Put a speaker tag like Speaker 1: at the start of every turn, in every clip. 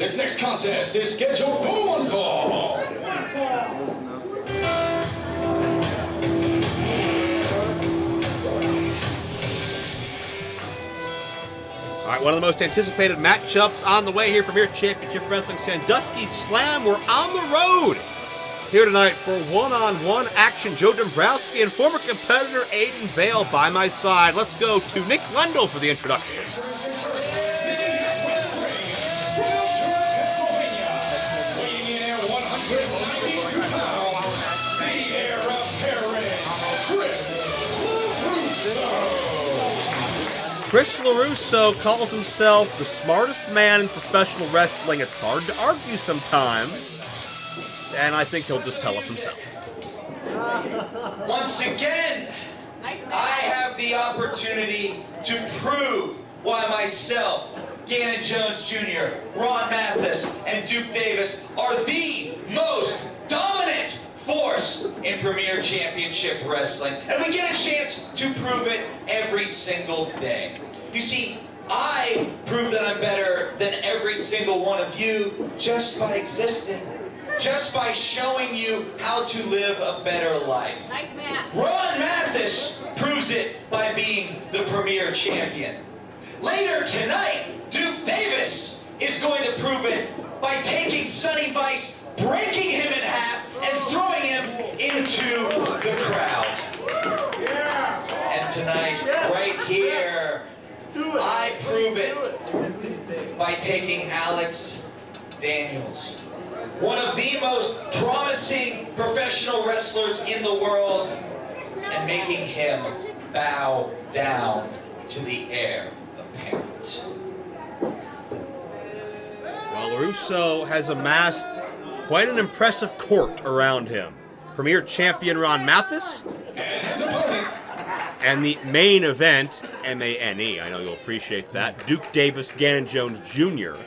Speaker 1: This next contest is scheduled for one fall.
Speaker 2: All right, one of the most anticipated matchups on the way here, Premier Championship Wrestling Sandusky Slam. We're on the road here tonight for one-on-one action. Joe Dombrowski and former competitor Aiden Vale by my side. Let's go to Nick Lendl for the introduction. Chris LeRusso calls himself the smartest man in professional wrestling. It's hard to argue sometimes, and I think he'll just tell us himself.
Speaker 3: Once again, I have the opportunity to prove why myself, Gannon Jones Jr., Ron Mathis, and Duke Davis are the most dominant force in Premier Championship Wrestling. And we get a chance to prove it every single day. You see, I prove that I'm better than every single one of you just by existing. Just by showing you how to live a better life.
Speaker 4: Nice math.
Speaker 3: Ron Mathis proves it by being the premier champion. Later tonight, Duke Davis is going to prove it by taking Sonny Vice, breaking him in half, and throwing him into the crowd. And tonight, right here, I prove it by taking Alex Daniels, one of the most promising professional wrestlers in the world, and making him bow down to the heir apparent.
Speaker 2: Well, LeRusso has amassed quite an impressive court around him. Premier champion Ron Mathis,
Speaker 1: And his opponent,
Speaker 2: and the main event, M-A-N-E, I know you'll appreciate that, Duke Davis, Gannon Jones Jr.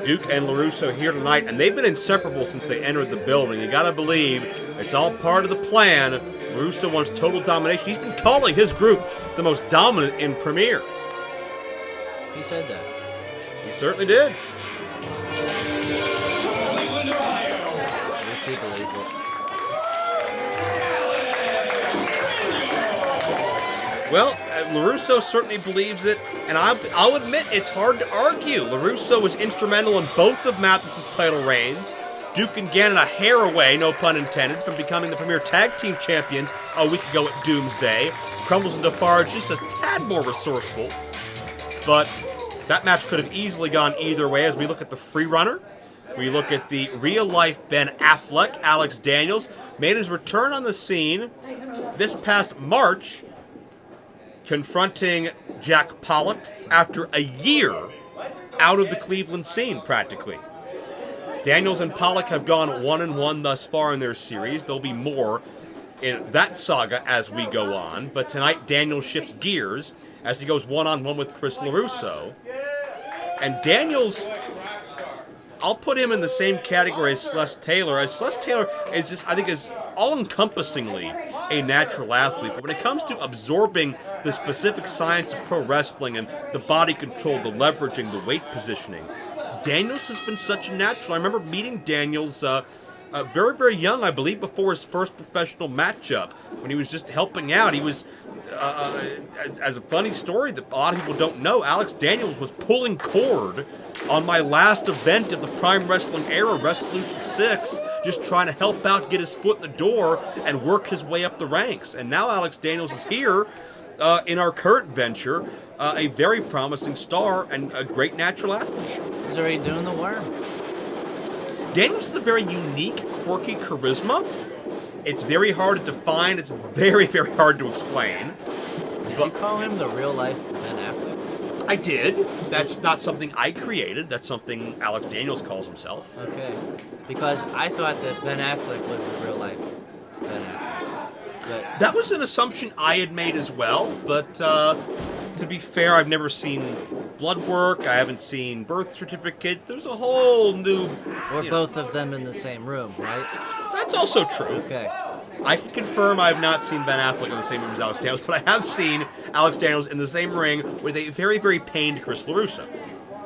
Speaker 2: Duke and LeRusso here tonight, and they've been inseparable since they entered the building. You gotta believe it's all part of the plan. LeRusso wants total domination. He's been calling his group the most dominant in Premier.
Speaker 5: He said that.
Speaker 2: He certainly did.
Speaker 1: Cleveland, Ohio.
Speaker 5: At least he believes it.
Speaker 2: Well, LeRusso certainly believes it, and I'll admit it's hard to argue. LeRusso was instrumental in both of Mathis's title reigns. Duke and Gannon a hair away, no pun intended, from becoming the Premier Tag Team Champions a week ago at Doomsday. Crumbles and Defarge just a tad more resourceful, but that match could have easily gone either way as we look at the free runner. We look at the real-life Ben Affleck. Alex Daniels made his return on the scene this past March, confronting Jack Pollock after a year out of the Cleveland scene, practically. Daniels and Pollock have gone 1-1 thus far in their series. There'll be more in that saga as we go on, but tonight Daniels shifts gears as he goes 1-on-1 with Chris LeRusso. And Daniels, I'll put him in the same category as Celeste Taylor. As Celeste Taylor is just, I think, is all-encompassingly a natural athlete. But when it comes to absorbing the specific science of pro wrestling and the body control, the leveraging, the weight positioning, Daniels has been such a natural. I remember meeting Daniels very, very young, I believe, before his first professional matchup, when he was just helping out. He was, as a funny story that a lot of people don't know, Alex Daniels was pulling cord on my last event of the Prime Wrestling era, Resolution 6, just trying to help out, get his foot in the door, and work his way up the ranks. And now Alex Daniels is here in our current venture, a very promising star and a great natural athlete.
Speaker 5: He's already doing the worm.
Speaker 2: Daniels is a very unique, quirky charisma. It's very hard to define. It's very, very hard to explain.
Speaker 5: Did you call him the real-life Ben Affleck?
Speaker 2: I did. That's not something I created. That's something Alex Daniels calls himself.
Speaker 5: Okay. Because I thought that Ben Affleck was the real-life Ben Affleck. But
Speaker 2: That was an assumption I had made as well, but to be fair, I've never seen blood work. I haven't seen birth certificates. There's a whole new...
Speaker 5: we're both of them in the same room, right?
Speaker 2: That's also true.
Speaker 5: Okay.
Speaker 2: I can confirm I have not seen Ben Affleck in the same room as Alex Daniels, but I have seen Alex Daniels in the same ring with a very, very pained Chris LeRusso.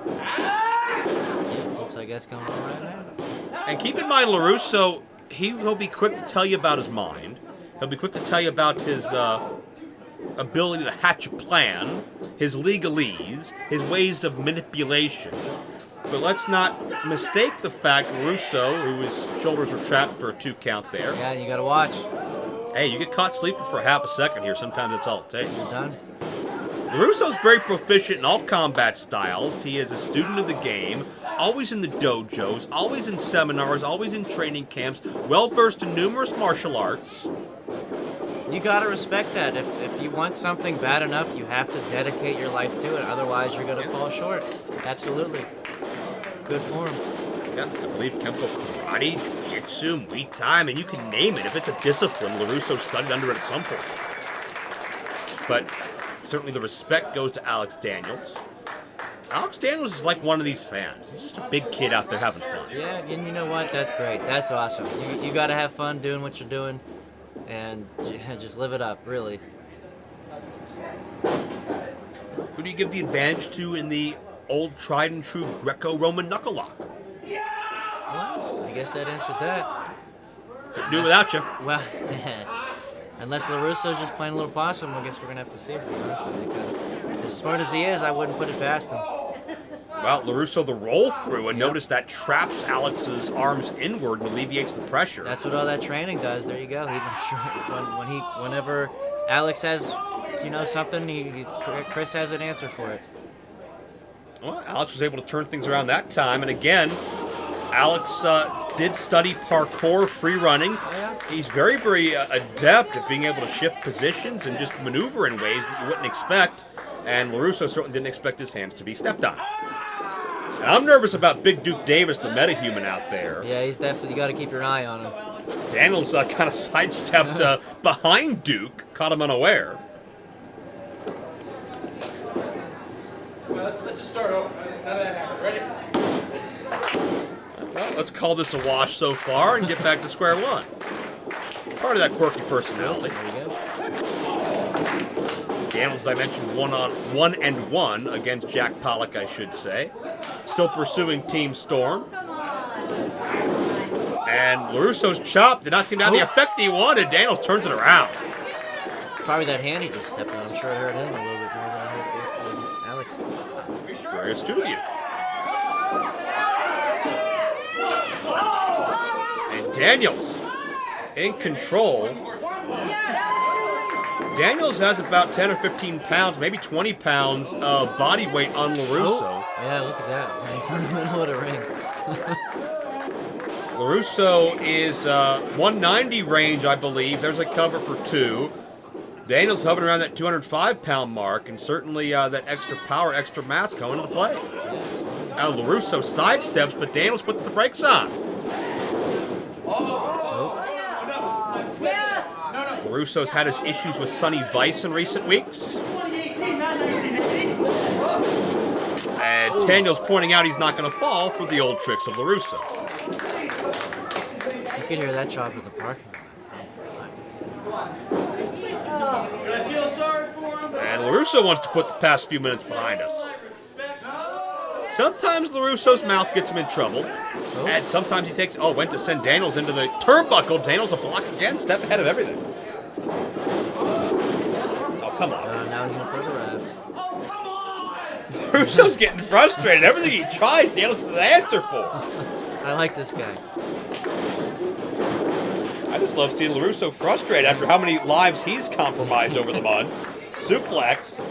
Speaker 5: Yeah, looks like that's going on right now.
Speaker 2: And keep in mind, LeRusso, he'll be quick to tell you about his mind. He'll be quick to tell you about his ability to hatch a plan, his legalese, his ways of manipulation. But let's not mistake the fact LeRusso, whose shoulders were trapped for a 2 count there.
Speaker 5: Yeah, you gotta watch.
Speaker 2: Hey, you get caught sleeping for half a second here. Sometimes that's all it takes.
Speaker 5: He's done.
Speaker 2: LeRusso's very proficient in all combat styles. He is a student of the game, always in the dojos, always in seminars, always in training camps, well-versed in numerous martial arts.
Speaker 5: You gotta respect that. If you want something bad enough, you have to dedicate your life to it. Otherwise, you're gonna fall short. Absolutely. Good for him.
Speaker 2: Yeah, I believe Kempo Karate, Jiu-Jitsu, Muay Thai, I mean, you can name it. If it's a discipline, LeRusso studied under it at some point. But certainly the respect goes to Alex Daniels. Alex Daniels is like one of these fans. He's just a big kid out there having fun.
Speaker 5: Yeah, and you know what? That's great. That's awesome. You gotta have fun doing what you're doing, and just live it up, really.
Speaker 2: Who do you give the advantage to in the old tried and true Greco-Roman knuckle lock?
Speaker 5: Well, I guess that answered that.
Speaker 2: Couldn't do it without you.
Speaker 5: Well, unless LeRusso's just playing a little possum, I guess we're gonna have to see, to be honest with you, because as smart as he is, I wouldn't put it past him.
Speaker 2: Well, LeRusso the roll through, and notice that traps Alex's arms inward and alleviates the pressure.
Speaker 5: That's what all that training does. There you go. Whenever Alex has, something, Chris has an answer for it.
Speaker 2: Well, Alex was able to turn things around that time, and again, Alex did study parkour, free running.
Speaker 5: Yeah.
Speaker 2: He's very, very adept at being able to shift positions and just maneuver in ways that you wouldn't expect, and LeRusso certainly didn't expect his hands to be stepped on. And I'm nervous about Big Duke Davis, the metahuman out there.
Speaker 5: Yeah, he's definitely, you got to keep your eye on him.
Speaker 2: Daniels kind of sidestepped behind Duke, caught him unaware.
Speaker 1: Well, let's just start over. None of that happened. Ready?
Speaker 2: Well, let's call this a wash so far and get back to square one. Part of that quirky personality.
Speaker 5: There you go.
Speaker 2: Daniels, as I mentioned, 1-1 against Jack Pollock, I should say. Still pursuing Team Storm. And LeRusso's chop did not seem to have the effect he wanted. Daniels turns it around.
Speaker 5: It's probably that hand he just stepped on. I'm sure it hurt him a little bit more than it hurt Alex.
Speaker 2: Very astute of you. And Daniels in control. Daniels has about 10 or 15 pounds, maybe 20 pounds of body weight on LeRusso.
Speaker 5: Oh, yeah, look at that. Right from the middle of the ring.
Speaker 2: LeRusso is 190 range, I believe. There's a cover for 2. Daniels hovering around that 205-pound mark, and certainly that extra power, extra mass coming into play. Now LeRusso sidesteps, but Daniels puts the brakes on. LeRusso's had his issues with Sonny Vice in recent weeks. And Daniels pointing out he's not going to fall for the old tricks of LeRusso.
Speaker 5: You could hear that chop in the parking lot.
Speaker 1: Should I feel sorry for him?
Speaker 2: And LeRusso wants to put the past few minutes behind us. Sometimes LeRusso's mouth gets him in trouble. And sometimes he went to send Daniels into the turnbuckle. Daniels a block again, step ahead of everything. Oh, come on.
Speaker 5: Now he's going to throw the ref.
Speaker 2: LeRusso's getting frustrated. Everything he tries, Daniels has an answer for.
Speaker 5: I like this guy.
Speaker 2: I just love seeing LeRusso frustrated after how many lives he's compromised over the months. Suplex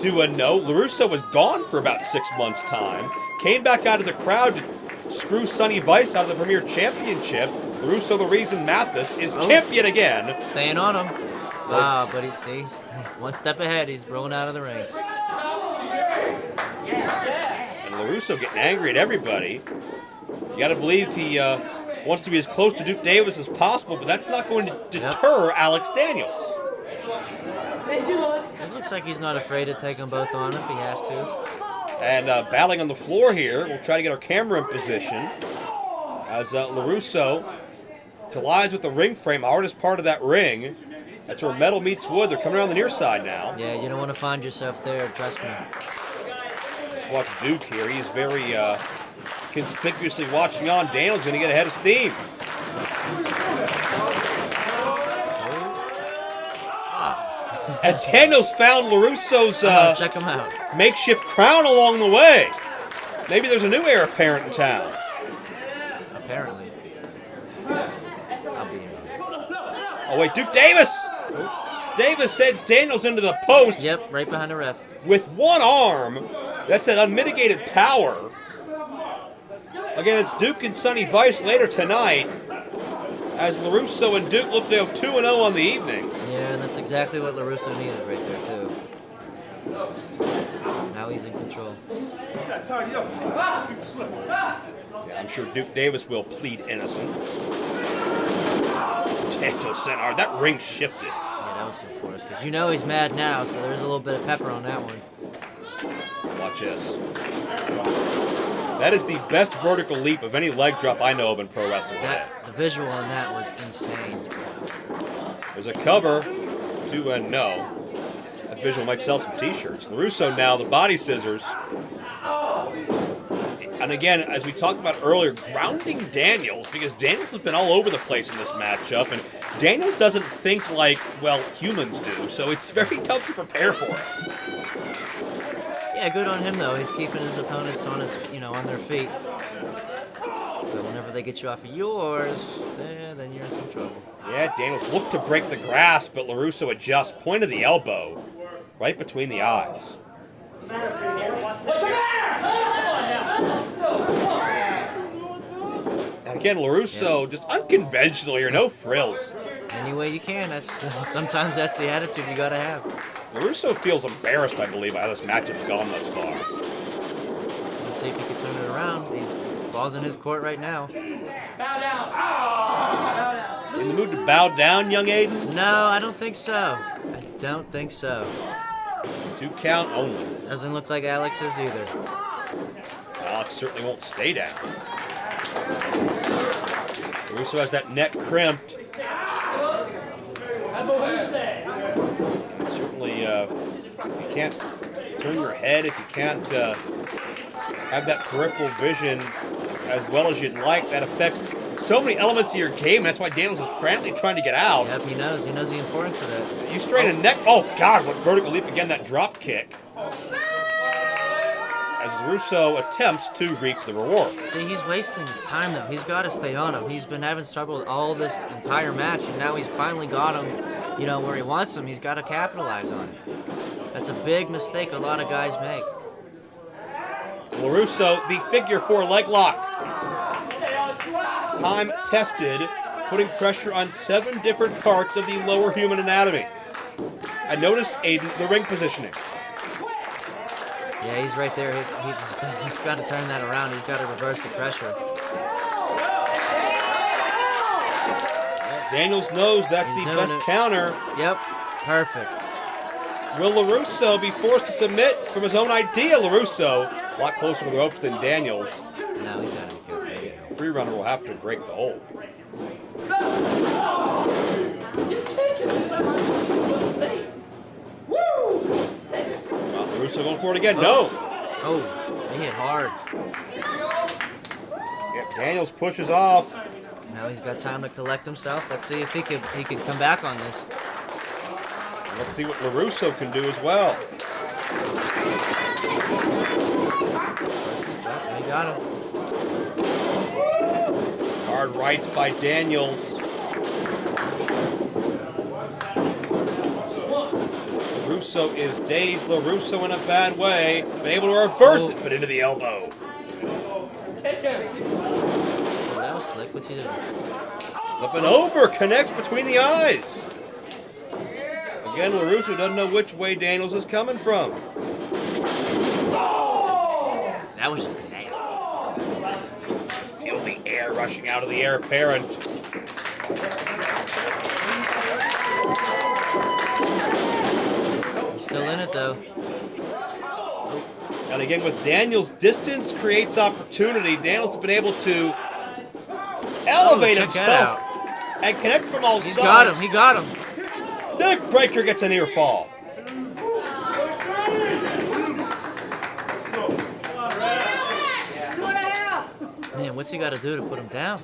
Speaker 2: to a no. LeRusso was gone for about 6 months' time. Came back out of the crowd to screw Sonny Vice out of the Premier Championship. LeRusso, the reason Mathis is champion again.
Speaker 5: Staying on him. But he's one step ahead. He's rolling out of the ring.
Speaker 2: And LeRusso getting angry at everybody. You got to believe he wants to be as close to Duke Davis as possible, but that's not going to deter Alex Daniels.
Speaker 5: It looks like he's not afraid to take them both on if he has to.
Speaker 2: And battling on the floor here, we'll try to get our camera in position as LeRusso collides with the ring frame, hardest part of that ring. That's where metal meets wood. They're coming around the near side now.
Speaker 5: Yeah, you don't want to find yourself there, trust me.
Speaker 2: to watch Duke here. He's very conspicuously watching on. Daniels going to get ahead of steam. And Daniels found LeRusso's
Speaker 5: check him out.
Speaker 2: makeshift crown along the way. Maybe there's a new heir apparent in town.
Speaker 5: Apparently. I'll be here.
Speaker 2: Oh, wait, Duke Davis! Davis sends Daniels into the post
Speaker 5: Yep, right behind the ref.
Speaker 2: with one arm. That's an unmitigated power. Again, it's Duke and Sonny Vice later tonight, as LeRusso and Duke look to go 2-0 on the evening.
Speaker 5: Yeah, and that's exactly what LeRusso needed right there, too. Now he's in control.
Speaker 2: Yeah, I'm sure Duke Davis will plead innocence. Daniels sent hard. That ring shifted.
Speaker 5: Yeah, that was so forced, because you know he's mad now, so there's a little bit of pepper on that one.
Speaker 2: Watch this. That is the best vertical leap of any leg drop I know of in pro wrestling today.
Speaker 5: The visual on that was insane.
Speaker 2: There's a cover, 2-0. That visual might sell some t-shirts. LeRusso now, the body scissors. And again, as we talked about earlier, grounding Daniels, because Daniels has been all over the place in this matchup, and Daniels doesn't think like, well, humans do, so it's very tough to prepare for it.
Speaker 5: Yeah, good on him though. He's keeping his opponents on his, on their feet. But whenever they get you off of yours, then you're in some trouble.
Speaker 2: Yeah, Daniels looked to break the grasp, but LeRusso adjusts, point of the elbow, right between the eyes.
Speaker 1: What's the matter?
Speaker 2: And again, LeRusso just unconventional here, no frills.
Speaker 5: Any way you can. Sometimes that's the attitude you gotta have.
Speaker 2: LeRusso feels embarrassed, I believe, by how this matchup's gone thus far.
Speaker 5: Let's see if he can turn it around. He's ball's in his court right now.
Speaker 1: Bow down.
Speaker 2: In the mood to bow down, young Aiden?
Speaker 5: No, I don't think so. I don't think so.
Speaker 2: 2 count only.
Speaker 5: Doesn't look like Alex is either.
Speaker 2: Alex certainly won't stay down. LeRusso has that neck crimped. Certainly, if you can't turn your head, if you can't have that peripheral vision as well as you'd like, that affects so many elements of your game. That's why Daniels is frantically trying to get out.
Speaker 5: Yep, he knows. He knows the importance of it.
Speaker 2: You strain a neck. Oh, God, what vertical leap again, that drop kick. As LeRusso attempts to reap the reward.
Speaker 5: See, he's wasting his time, though. He's got to stay on him. He's been having trouble all this entire match, and now he's finally got him, where he wants him. He's got to capitalize on it. That's a big mistake a lot of guys make.
Speaker 2: LeRusso, the figure 4 leg lock. Time tested, putting pressure on 7 different parts of the lower human anatomy. And notice, Aiden, the ring positioning.
Speaker 5: Yeah, he's right there. He's got to turn that around. He's got to reverse the pressure.
Speaker 2: Daniels knows that's the best counter.
Speaker 5: Yep, perfect.
Speaker 2: Will LeRusso be forced to submit from his own idea? LeRusso, a lot closer to the ropes than Daniels.
Speaker 5: No, he's got to be careful.
Speaker 2: Free runner will have to break the hold. LeRusso going for it again. No.
Speaker 5: Oh, he hit hard.
Speaker 2: Yep, Daniels pushes off.
Speaker 5: Now he's got time to collect himself. Let's see if he can come back on this.
Speaker 2: Let's see what LeRusso can do as well.
Speaker 5: He got him.
Speaker 2: Hard rights by Daniels. LeRusso is dazed. LeRusso in a bad way. Been able to reverse it, but into the elbow.
Speaker 5: Oh, that was slick. What's he doing?
Speaker 2: Up and over. Connects between the eyes. Again, LeRusso doesn't know which way Daniels is coming from.
Speaker 5: That was just nasty.
Speaker 2: Feel the air rushing out of the heir apparent.
Speaker 5: He's still in it, though.
Speaker 2: And again, with Daniels, distance creates opportunity. Daniels has been able to elevate himself and connect from all sides.
Speaker 5: He's got him. He got him.
Speaker 2: Neck breaker gets a near fall.
Speaker 5: Man, what's he got to do to put him down?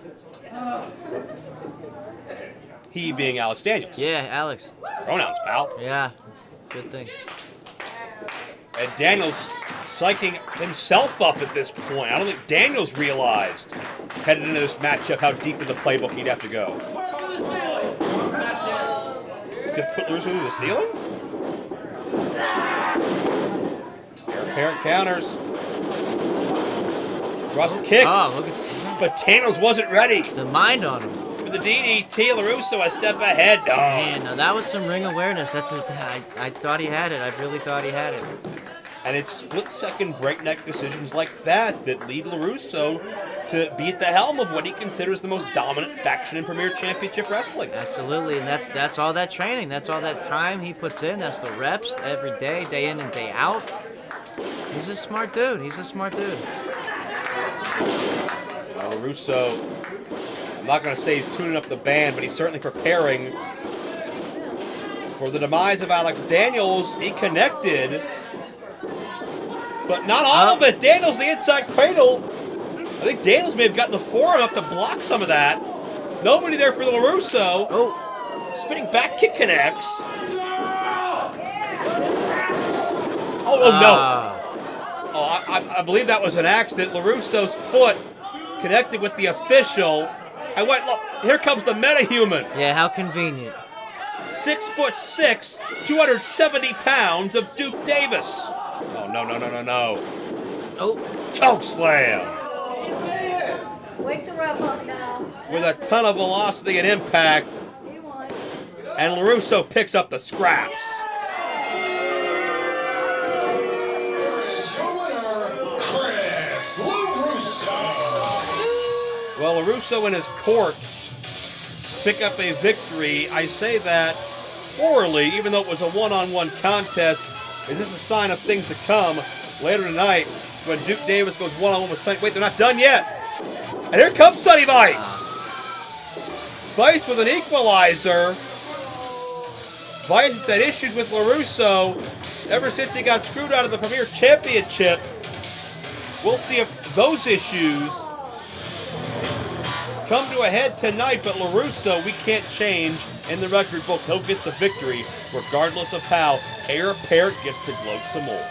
Speaker 2: He being Alex Daniels.
Speaker 5: Yeah, Alex.
Speaker 2: Pronouns, pal.
Speaker 5: Yeah, good thing.
Speaker 2: And Daniels psyching himself up at this point. I don't think Daniels realized heading into this matchup how deep in the playbook he'd have to go. Is it put LeRusso through the ceiling? Heir apparent counters. Draws a kick.
Speaker 5: Oh, look at that.
Speaker 2: But Daniels wasn't ready.
Speaker 5: The mind on him.
Speaker 2: For the DDT, LeRusso a step ahead. Oh.
Speaker 5: Man, now that was some ring awareness. I thought he had it. I really thought he had it.
Speaker 2: And it's split-second breakneck decisions like that that lead LeRusso to be at the helm of what he considers the most dominant faction in Premier Championship Wrestling.
Speaker 5: Absolutely, and that's all that training. That's all that time he puts in. That's the reps every day in and day out. He's a smart dude. He's a smart dude.
Speaker 2: LeRusso, I'm not going to say he's tuning up the band, but he's certainly preparing for the demise of Alex Daniels. He connected, but not all of it. Daniels, the inside cradle. I think Daniels may have gotten the forearm up to block some of that. Nobody there for the LeRusso.
Speaker 5: Oh.
Speaker 2: Spinning back kick connects. Oh no. Oh, I believe that was an accident. LeRusso's foot connected with the official. Look, here comes the metahuman.
Speaker 5: Yeah, how convenient.
Speaker 2: 6'6", 270 pounds of Duke Davis. Oh, no.
Speaker 5: Oh.
Speaker 2: Choke slam.
Speaker 4: Wake the ref up now.
Speaker 2: With a ton of velocity and impact. And LeRusso picks up the scraps. Well, LeRusso and his court pick up a victory. I say that orally, even though it was a one-on-one contest. Is this a sign of things to come later tonight when Duke Davis goes one-on-one with Sonny? Wait, they're not done yet. And here comes Sonny Vice. Vice with an equalizer. Vice has had issues with LeRusso ever since he got screwed out of the Premier Championship. We'll see if those issues come to a head tonight, but LeRusso, we can't change in the record book. He'll get the victory regardless of how Heir Apparent gets to gloat some more.